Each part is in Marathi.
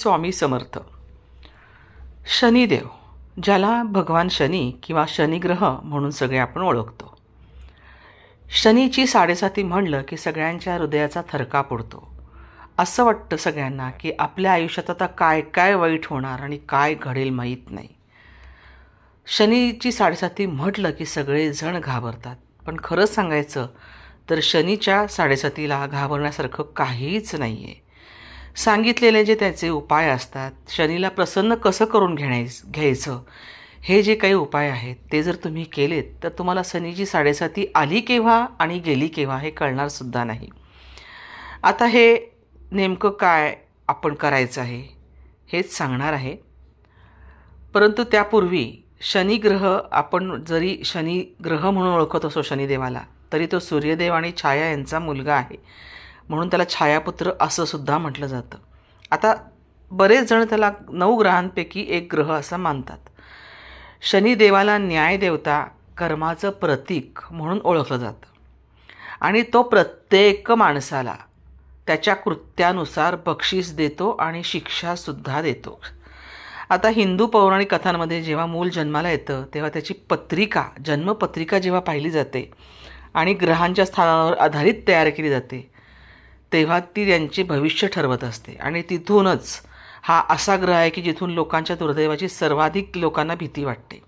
स्वामी समर्थ. शनिदेव, ज्याला भगवान शनी किंवा शनिग्रह म्हणून सगळे आपण ओळखतो. शनीची 7.5 म्हणलं की सगळ्यांच्या हृदयाचा थरकाप उडतो. असं वाटतं सगळ्यांना की आपल्या आयुष्यात आता काय काय वाईट होणार आणि काय घडेल माहीत नाही. शनीची 7.5 म्हटलं की सगळेजण घाबरतात. पण खरंच सांगायचं तर शनीच्या 7.5ला घाबरण्यासारखं काहीच नाही आहे. सांगितलेले जे त्याचे उपाय असतात, शनीला प्रसन्न कसं करून घ्यायचं हे जे काही उपाय आहेत ते जर तुम्ही केलेत तर तुम्हाला शनीची 7.5 आली केव्हा आणि गेली केव्हा हे कळणारसुद्धा नाही. आता हे नेमकं काय आपण करायचं आहे हेच सांगणार आहे. परंतु त्यापूर्वी शनिग्रह, आपण जरी शनिग्रह म्हणून ओळखत असो शनिदेवाला, तरी तो सूर्यदेव आणि छाया यांचा मुलगा आहे, म्हणून त्याला छायापुत्र असं सुद्धा म्हटलं जातं. आता बरेच जण त्याला 9 ग्रहांपैकी एक ग्रह असं मानतात. शनिदेवाला न्यायदेवता, कर्माचं प्रतीक म्हणून ओळखलं जातं आणि तो प्रत्येक माणसाला त्याच्या कृत्यानुसार बक्षीस देतो आणि शिक्षासुद्धा देतो. आता हिंदू पौराणिक कथांमध्ये जेव्हा मूल जन्माला येतं तेव्हा त्याची पत्रिका, जन्मपत्रिका जेव्हा पाहिली जाते आणि ग्रहांच्या स्थानावर आधारित तयार केली जाते तेव्हा ती त्यांचे भविष्य ठरवत असते. आणि तिथूनच हा असा ग्रह आहे की जिथून लोकांच्या दुर्दैवाची सर्वाधिक लोकांना भीती वाटते.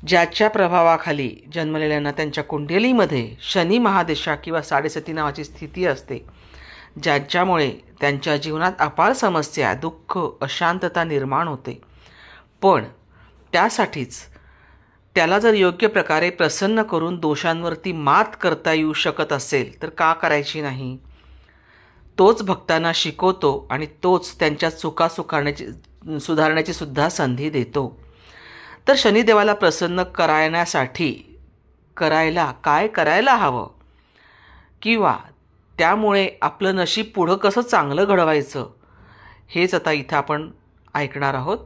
ज्याच्या प्रभावाखाली जन्मलेल्यांना त्यांच्या कुंडलीमध्ये शनी महादशा किंवा 7.5 नावाची स्थिती असते, ज्याच्यामुळे त्यांच्या जीवनात अपार समस्या, दुःख, अशांतता निर्माण होते. पण त्यासाठीच त्याला जर योग्य प्रकारे प्रसन्न करून दोषांवरती मात करता येऊ शकत असेल तर का करायची नाही. तोच भक्तांना शिकवतो आणि तोच त्यांच्या चुका सुधारण्याची सुद्धा संधी देतो. तर शनिदेवाला प्रसन्न करण्यासाठी काय करायला हवं किंवा त्यामुळे आपलं नशीब पुढं कसं चांगलं घडवायचं हेच आता इथं आपण ऐकणार आहोत.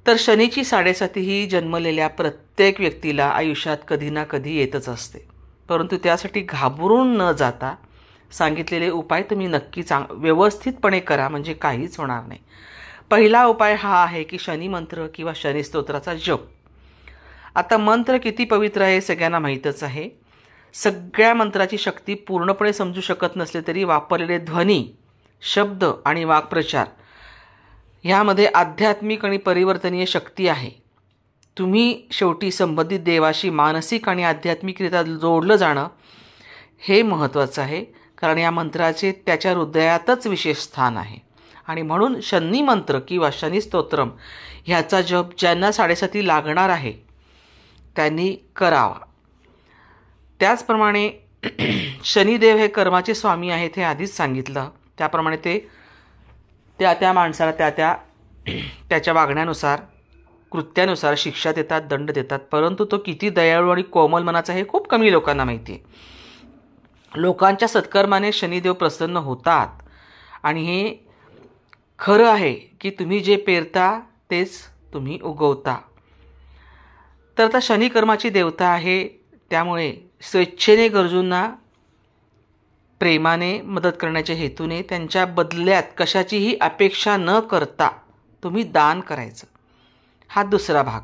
तर शनीची 7.5 ही जन्मलेल्या प्रत्येक व्यक्तीला आयुष्यात कधी ना कधी येतच असते. परंतु त्यासाठी घाबरून न जाता सांगितलेले उपाय तुम्ही नक्की व्यवस्थितपणे करा, म्हणजे काहीच होणार नाही. पहिला उपाय हा आहे की शनी मंत्र किंवा शनी स्तोत्राचा जप. आता मंत्र किती पवित्र आहे सगळ्यांना माहीतच आहे. सगळ्या मंत्राची शक्ती पूर्णपणे समजू शकत नसले तरी वापरलेले ध्वनी, शब्द आणि वाक्प्रचार ह्यामध्ये आध्यात्मिक आणि परिवर्तनीय शक्ती आहे. तुम्ही शेवटी संबंधित देवाशी मानसिक आणि आध्यात्मिकरित्या जोडलं जाणं हे महत्त्वाचं आहे, कारण या मंत्राचे त्याच्या हृदयातच विशेष स्थान आहे. आणि म्हणून शनी मंत्र किंवा शनी स्तोत्रम ह्याचा जप ज्यांना 7.5 लागणार आहे त्यांनी करावा. त्याचप्रमाणे शनिदेव हे कर्माचे स्वामी आहेत हे आधीच सांगितलं. त्याप्रमाणे ते त्या माणसाला त्याच्या वागण्यानुसार, कृत्यानुसार शिक्षा देतात, दंड देतात. परंतु तो किती दयाळू आणि कोमल मनाचा हे खूप कमी लोकांना माहिती आहे. लोकांच्या सत्कर्माने शनिदेव प्रसन्न होतात आणि हे खरं आहे की तुम्ही जे पेरता तेच तुम्ही उगवता. तर आता शनी कर्माची देवता आहे, त्यामुळे स्वेच्छेने गरजूंना प्रेमाने मदत करण्याच्या हेतूने त्यांच्या बदल्यात कशाचीही अपेक्षा न करता तुम्ही दान करायचं. हा दुसरा भाग.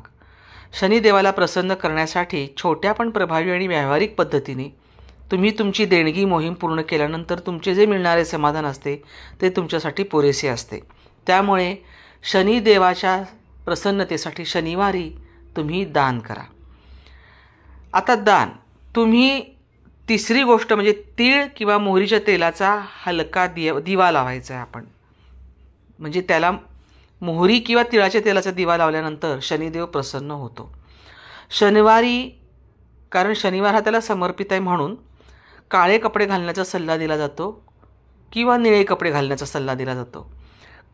शनिदेवाला प्रसन्न करण्यासाठी छोट्या पण प्रभावी आणि व्यावहारिक पद्धतीने तुम्ही तुमची देणगी मोहीम पूर्ण केल्यानंतर तुमचे जे मिळणारे समाधान असते ते तुमच्यासाठी पुरेसे असते. त्यामुळे शनिदेवाच्या प्रसन्नतेसाठी शनिवारी तुम्ही दान करा. आता दान तुम्ही तिसरी गोष्ट म्हणजे तीळ किंवा मोहरीच्या तेलाचा हलका दिवा लावायचा आहे आपण. म्हणजे त्याला मोहरी किंवा तिळाच्या तेलाचा दिवा लावल्यानंतर शनिदेव प्रसन्न होतो. शनिवारी, कारण शनिवार हा त्याला समर्पित आहे म्हणून काळे कपडे घालण्याचा सल्ला दिला जातो किंवा निळे कपडे घालण्याचा सल्ला दिला जातो.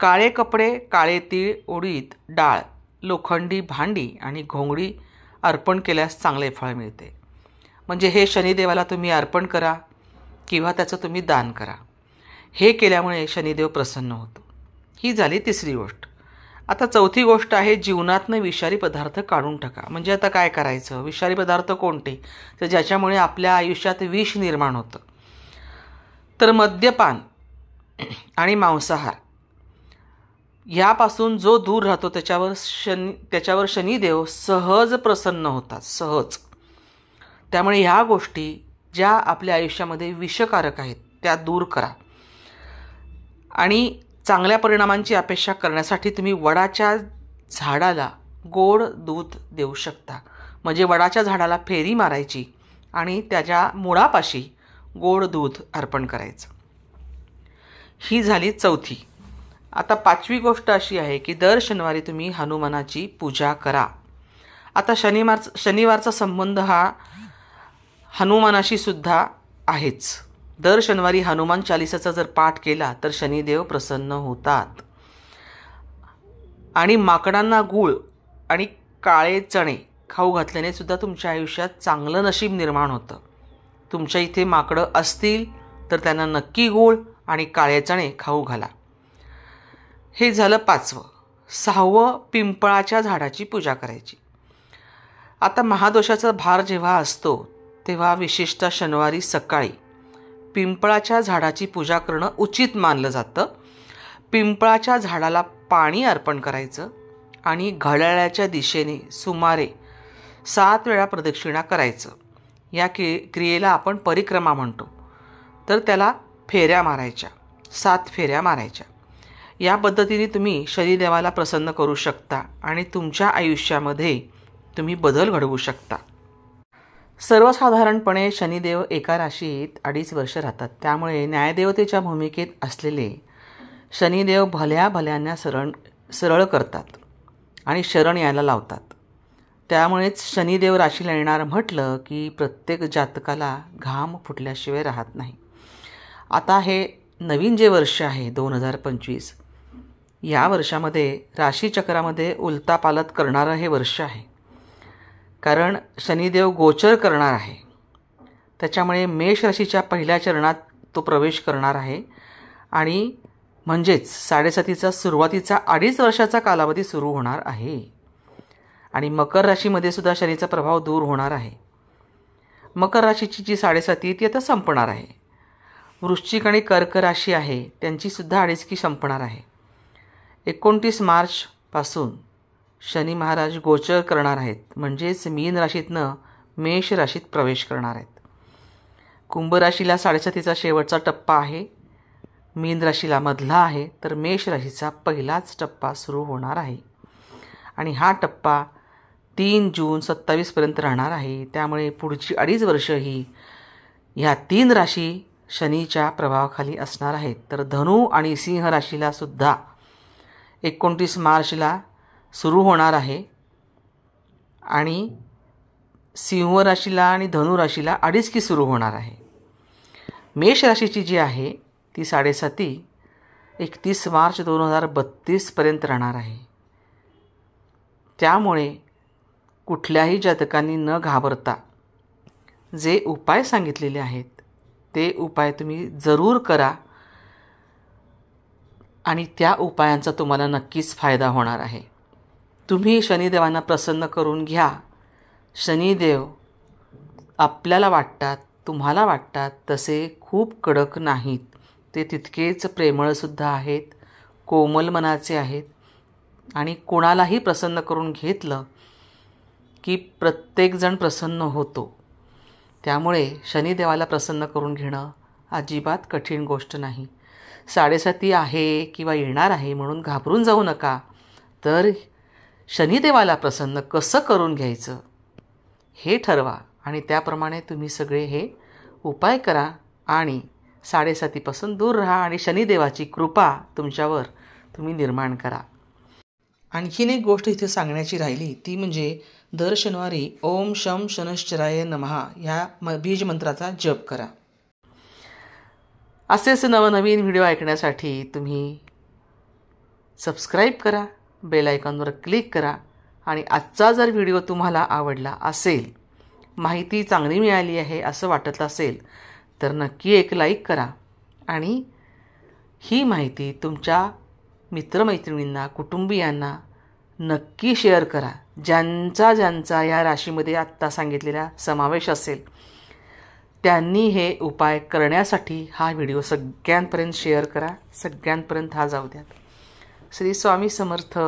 काळे कपडे, काळे तीळ, उडीद डाळ, लोखंडी भांडी आणि घोंगडी अर्पण केल्यास चांगले फळ मिळते. म्हणजे हे शनिदेवाला तुम्ही अर्पण करा किंवा त्याचं तुम्ही दान करा. हे केल्यामुळे शनिदेव प्रसन्न होतो. ही झाली तिसरी गोष्ट. आता चौथी गोष्ट आहे जीवनातनं विषारी पदार्थ काढून टाका. म्हणजे आता काय करायचं? विषारी पदार्थ कोणते? तर ज्याच्यामुळे आपल्या आयुष्यात विष निर्माण होतं. तर मद्यपान आणि मांसाहार यापासून जो दूर राहतो त्याच्यावर शनिदेव सहज प्रसन्न होतात, सहज. त्यामुळे ह्या गोष्टी ज्या आपल्या आयुष्यामध्ये विषकारक आहेत त्या दूर करा. आणि चांगल्या परिणामांची अपेक्षा करण्यासाठी तुम्ही वडाच्या झाडाला गोड दूध देऊ शकता. म्हणजे वडाच्या झाडाला फेरी मारायची आणि त्याच्या मुळापाशी गोड दूध अर्पण करायचं. ही झाली चौथी. आता पाचवी गोष्ट अशी आहे की दर शनिवारी तुम्ही हनुमानाची पूजा करा. आता शनिवारचा संबंध हा हनुमानाशी सुद्धा आहेच. दर शनिवारी हनुमान चालिसाचा जर पाठ केला तर शनिदेव प्रसन्न होतात. आणि माकडांना गूळ आणि काळे चणे खाऊ घातल्याने सुद्धा तुमच्या आयुष्यात चांगलं नशीब निर्माण होतं. तुमच्या इथे माकडं असतील तर त्यांना नक्की गूळ आणि काळे चणे खाऊ घाला. हे झालं पाचवं. सहावं, पिंपळाच्या झाडाची पूजा करायची. आता महादोषाचा भार जेव्हा असतो तेव्हा विशेषतः शनिवारी सकाळी पिंपळाच्या झाडाची पूजा करणं उचित मानलं जातं. पिंपळाच्या झाडाला पाणी अर्पण करायचं आणि घड्याळाच्या दिशेने सुमारे 7 वेळा प्रदक्षिणा करायचं. या क्रियेला आपण परिक्रमा म्हणतो. तर त्याला फेऱ्या मारायच्या, 7 फेऱ्या मारायच्या. या पद्धतीने तुम्ही शनिदेवाला प्रसन्न करू शकता आणि तुमच्या आयुष्यामध्ये तुम्ही बदल घडवू शकता. सर्वसाधारणपणे शनिदेव एका राशीत 2.5 वर्ष राहतात. त्यामुळे न्यायदेवतेच्या भूमिकेत असलेले शनिदेव भल्या भल्यांना सरळ करतात आणि शरण यायला लावतात. त्यामुळेच शनिदेव राशीला येणार म्हटलं की प्रत्येक जातकाला घाम फुटल्याशिवाय राहत नाही. आता हे नवीन जे वर्ष आहे 2025, या वर्षामध्ये राशीचक्रामध्ये उलतापालत करणारं हे वर्ष आहे. कारण शनिदेव गोचर करणार आहे. त्याच्यामुळे मेष राशीच्या पहिल्या चरणात तो प्रवेश करणार आहे आणि म्हणजेच 7.5चा सुरुवातीचा 2.5 वर्षाचा कालावधी सुरू होणार आहे. आणि मकर राशीमध्ये सुद्धा शनीचा प्रभाव दूर होणार आहे. मकर राशीची जी 7.5 ती आता संपणार आहे. वृश्चिक आणि कर्क राशी आहे त्यांची सुद्धा 2.5 संपणार आहे. 29 मार्चपासून शनी महाराज गोचर करणार आहेत. म्हणजेच मीन राशीतनं मेष राशीत प्रवेश करणार आहेत. कुंभ राशीला 7.5चा शेवटचा टप्पा आहे. मीन राशीला मधला आहे. तर मेष राशीचा पहिलाच टप्पा सुरू होणार आहे. आणि हा टप्पा 3 जून 27पर्यंत राहणार आहे. त्यामुळे पुढची 2.5 वर्ष ही ह्या 3 राशी शनीच्या प्रभावाखाली असणार आहेत. तर धनु आणि सिंह राशीला सुद्धा 29 मार्चला सुरू होणार आहे. आणि सिंह राशीला आणि धनु राशीला 2.5 सुरू होणार आहे. मेष राशीची जी आहे ती 7.5 31 मार्च 2032पर्यंत राहणार आहे. त्यामुळे कुठल्याही जातकांनी न घाबरता जे उपाय सांगितलेले आहेत ते उपाय तुम्ही जरूर करा आणि त्या उपायांचा तुम्हाला नक्कीच फायदा होणार आहे. तुम्ही शनिदेवांना प्रसन्न करून घ्या. शनिदेव आपल्याला वाटतात, तुम्हाला वाटतात तसे खूप कडक नाहीत. ते तितकेच प्रेमळसुद्धा आहेत, कोमल मनाचे आहेत आणि कोणालाही प्रसन्न करून घेतलं की प्रत्येकजण प्रसन्न होतो. त्यामुळे शनिदेवाला प्रसन्न करून घेणं अजिबात कठीण गोष्ट नाही. 7.5 आहे किंवा येणार आहे म्हणून घाबरून जाऊ नका. तर शनिदेवाला प्रसन्न कसं करून घ्यायचं हे ठरवा आणि त्याप्रमाणे तुम्ही सगळे हे उपाय करा आणि 7.5पासून दूर राहा आणि शनिदेवाची कृपा तुमच्यावर तुम्ही निर्माण करा. आणखीन एक गोष्ट इथे सांगण्याची राहिली ती म्हणजे दर शनिवारी ओम शम शनश्चराय नमः ह्या बीज मंत्राचा जप करा. असेच नवनवीन व्हिडिओ ऐकण्यासाठी तुम्ही सबस्क्राईब करा, बेल आयकॉनवर क्लिक करा आणि आजचा जर व्हिडिओ तुम्हाला आवडला असेल, माहिती चांगली मिळाली आहे असं वाटत असेल तर नक्की एक लाईक करा आणि ही माहिती तुमच्या मित्रमैत्रिणींना, कुटुंबियांना नक्की शेअर करा. ज्यांचा या राशीमध्ये आत्ता सांगितलेला समावेश असेल त्यांनी हे उपाय करण्यासाठी हा व्हिडिओ सगळ्यांपर्यंत शेअर करा. सगळ्यांपर्यंत हा जाऊ द्या. श्री स्वामी समर्थ.